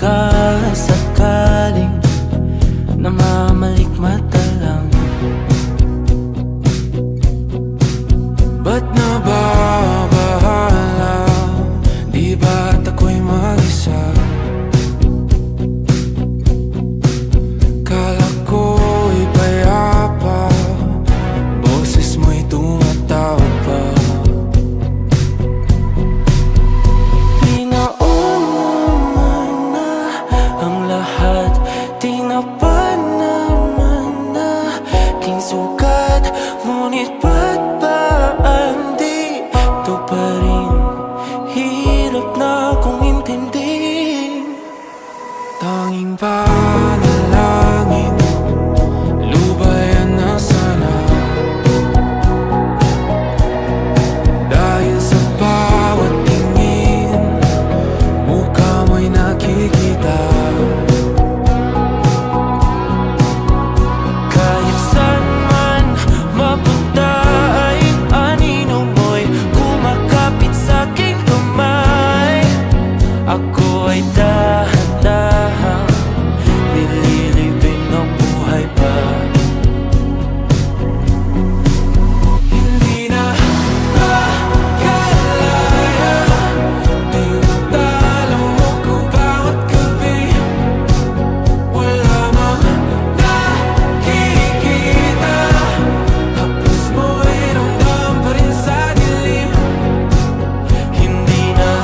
baka sakaling namamalikmata lang, ba't nababahala? Di ba't ako'y mag-isa? Kala ko'y payapa, boses mo'y tumatawag pa. Tinapa naman na aking sugat, ngunit ba't ba andito pa rin? Hirap na akong intindihin. Tanging panalangin, lubayan na sana, dahil sa bawat tingin mukha mo'y nakikita. Ako ay dahan-dahang nililibing ng buhay pa. Hindi na makalaya, tinatalo mo ko bawat gabi. Wala mang nakikita, hapos mo ay ramdam pa rin sa dilim. Hindi na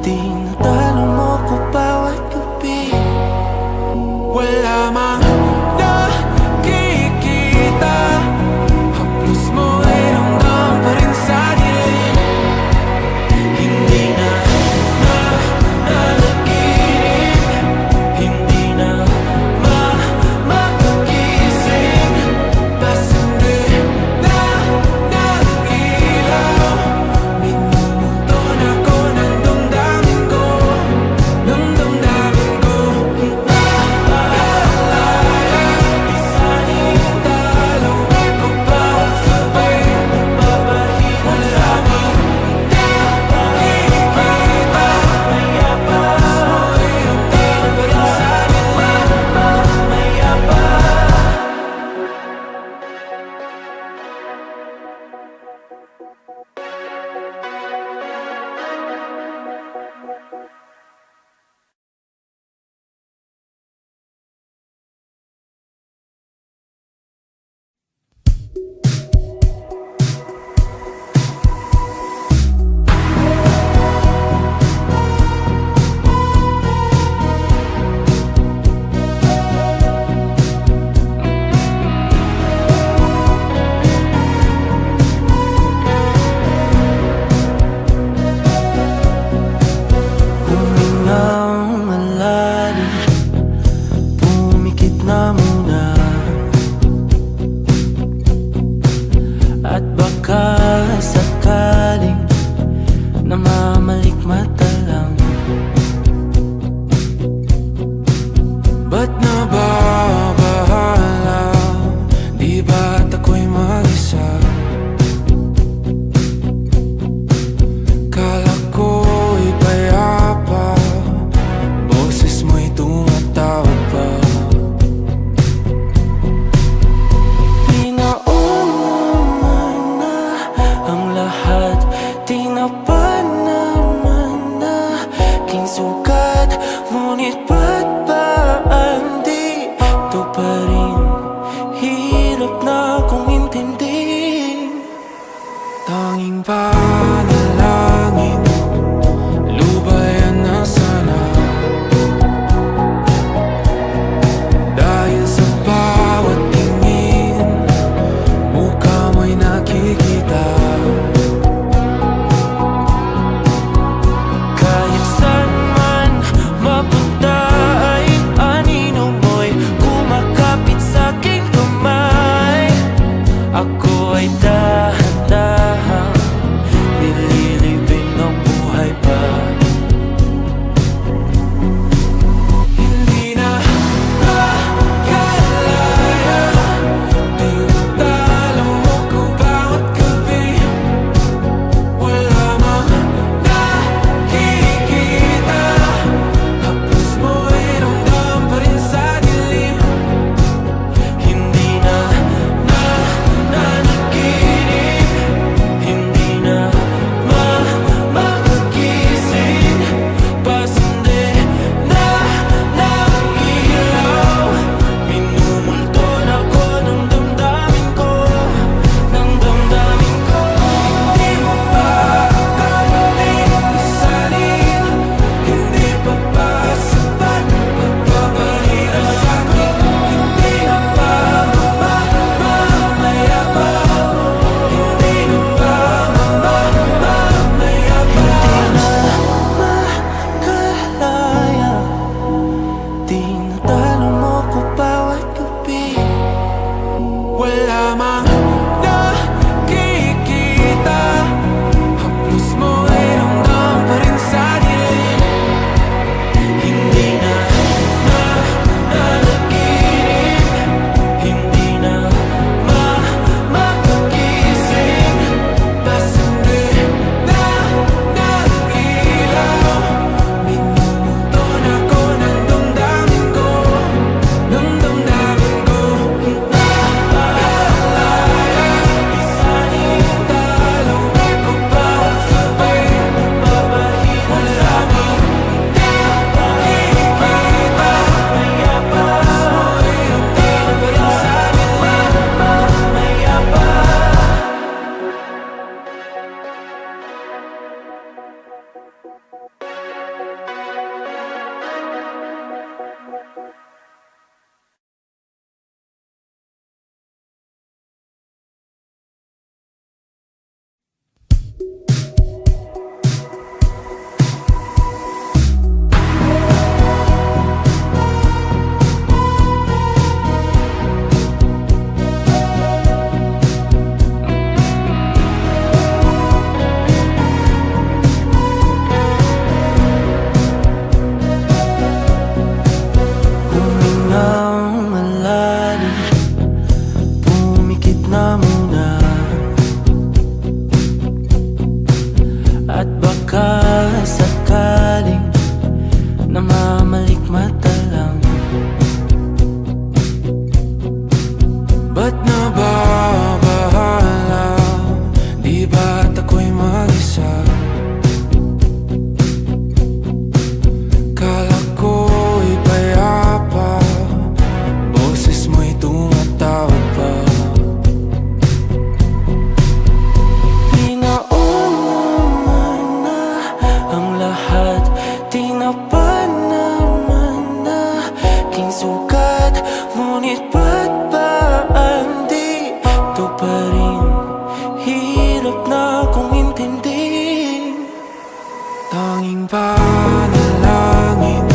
tinatalo mo ko bawat gabi. Wala mang nakikita, hapos mo ay ramdam pa rin sa dilim. Hindi na nanaginip, hindi na makagising, bas hindi na ilaw. Minumulton ako ng damdamin ko, ng damdamin ko. Nakalaya, isaling talo ko bawat sabay, babahina sa amin. Nakikita, mayapas mo ay ramdam pa rin sa dilim. Mayapas. Humingang malalim, pumikit na muna, at baka sakaling namamalikmata lang, ba't nababahala? Di ba't ako'y mag-isa? Kala ko'y payapa, boses mo'y tumatawag pa. Pinauna na ang lahat, tinapa naman na aking sugat, ngunit ba't ba andito sugat, ngunit ba't ba ang dito pa rin? Hirap na kong intindihin. Tanging panalangin,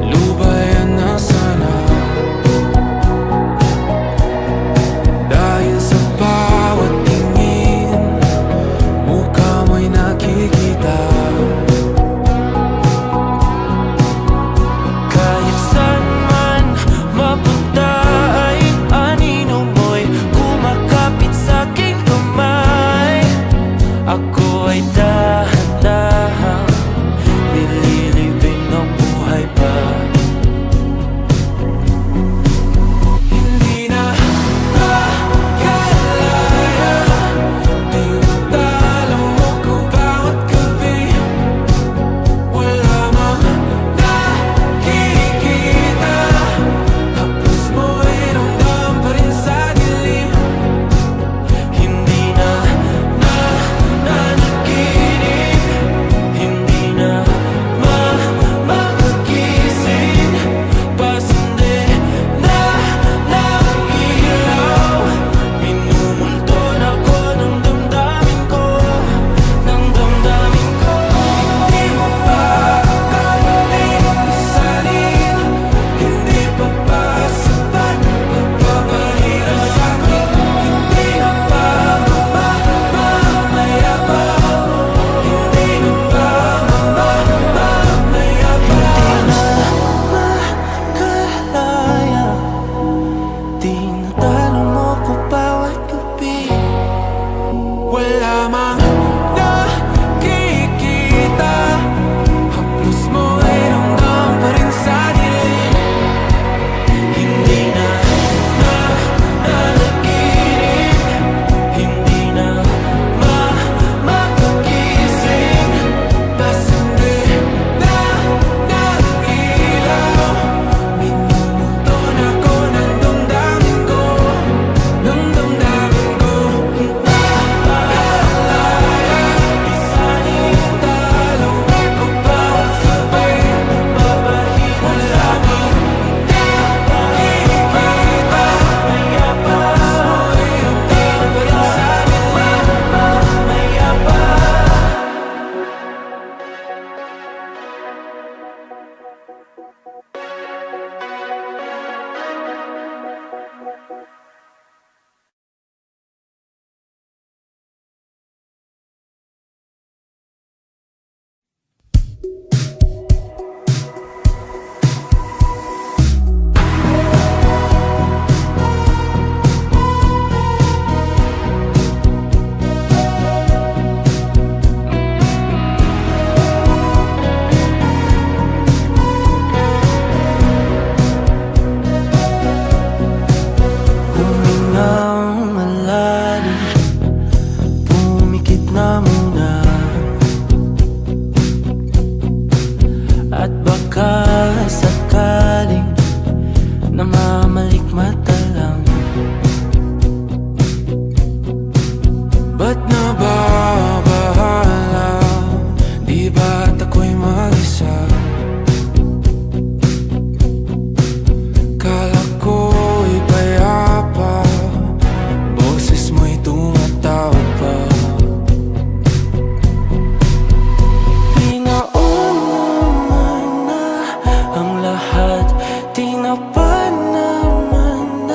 lubayan na sana. Dahil sa bawat tingin, mukha mo'y nakikita. Kahit saan man mapunta ay anino mo'y kumakapit sa'king kamay. Ako ay dahan-dahan nililibing ng buhay pa. Hindi na makalaya, tinatalo mo ko bawat gabi. Wala mang nakikita, haplos mo'y ramdam pa rin sa dilim. Hindi na nanaginip, hindi na makagising. Pasindi na ng ilaw, minumulton ako ng damdamin ko, ng damdamin ko. Hindi mo pa akalain isalin, hindi pa ba sapat pagpapahirap sa'kin? Hindi na ba mamayabang? Hindi na ba mamayabang? Makalaya, tinatalo mo ko bawat gabi. Wala mang nakikita, haplos mo'y ramdam pa rin sa dilim. Hindi na nanaginip, hindi na makagising. Pasindi na ng ilaw, minumulton ako ng damdamin ko, ng damdamin ko. Nakalaya, isalin talo ako bawat gabi. Wala mang nakikita, haplos mo'y ramdam pa rin sa dilim. Humingang malalim, pumikit na muna, at baka sakaling namamalikmata lang. Ba't nababahala? Di ba't ako'y mag-isa? Kala ko'y payapa, boses mo'y tumatawag pa. Pinauna na ang lahat, tinapa naman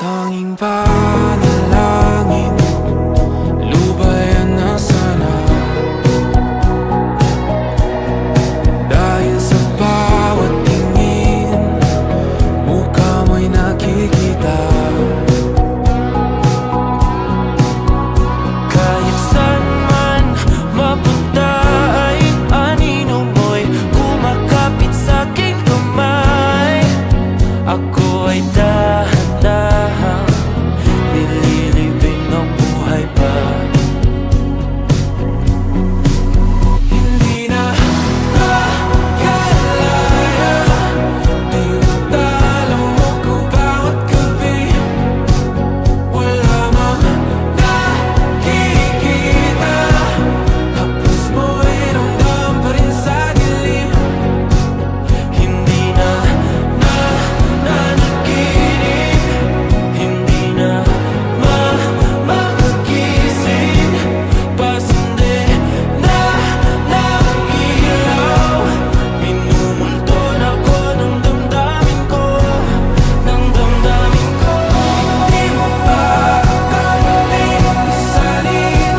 Tanging panalangin, lubayan na sana. Dahil sa bawat tingin, mukha mo'y nakikita. Kahit saan man mapunta ay anino mo'y kumakapit sa'king kamay. Ako ay dahan-dahan nililibing ng buhay pa. Hindi na makalaya, tinatalo mo ko bawat gabi. Wala mang nakikita, haplos mo ay ramdam pa rin sa dilim. Hindi na nanaginip, hindi na makagising. Pasindi na ng ilaw, minumulton ako ng damdamin ko, ng damdamin ko. Hindi mo pa akalain isalin,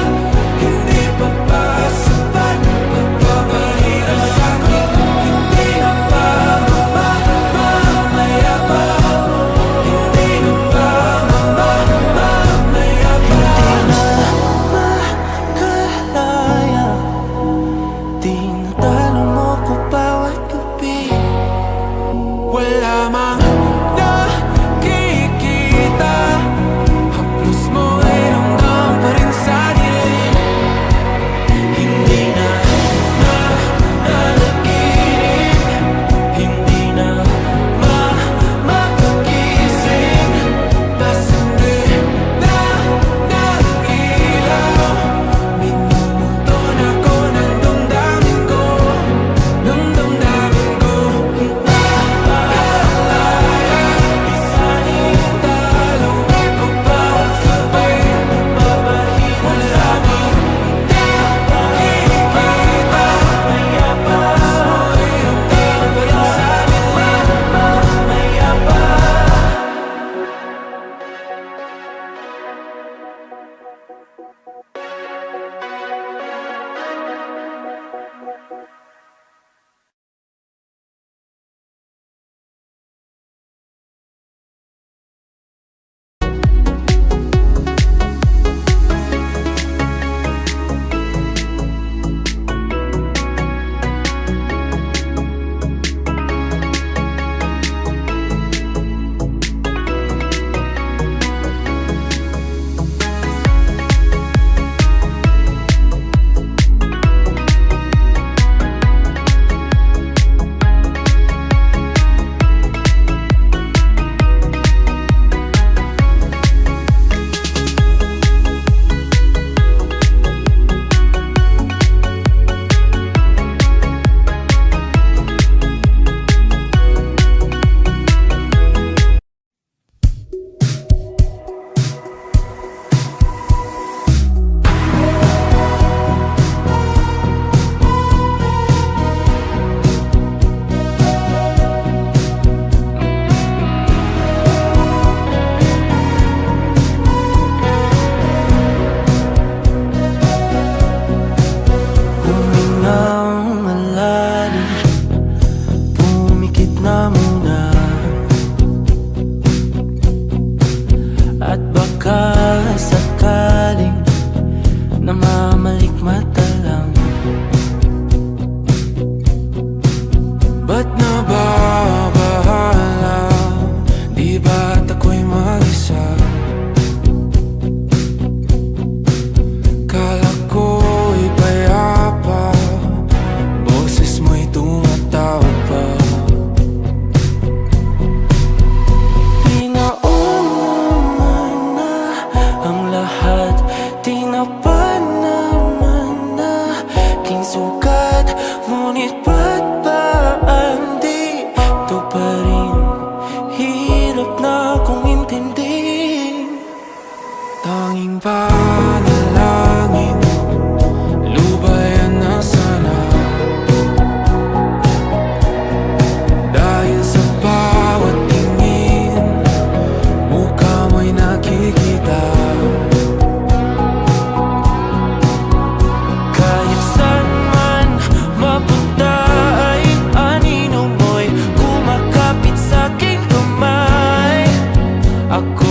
hindi pa ba sapat pagpapahirap sa'kin? Hindi na ba mamaya pa? Hindi na ba mamaya pa? Makalaya, tinatalo mo ko bawat gabi. Wala mang nakikita, haplos mo ay ramdam pa rin sa dilim. Hindi na nanaginip, hindi na makagising. Pasindi na ng ilaw, minumulton ako ng damdamin ko, ng damdamin ko. Nakalaya, isalin, talo ako bawat gabi. Wala mang nakikita, maya pa. Mo'y ramdam pa rin sa dilim. Maya pa. Humingang malalim, pumikit na muna, at baka sakaling namamalikmata lang. Ba't nababahala? Di ba't ako'y mag-isa? Kala ko'y payapa, boses mo'y tumatawag pa. Pinauna na ang lahat, tinapan naman na aking sugat. Ngunit ba't ba andito pa rin? Hirap na akong intindihin. Tanging panalangin, lubayan na sana. Dahil sa bawat tingin, mukha mo'y Ako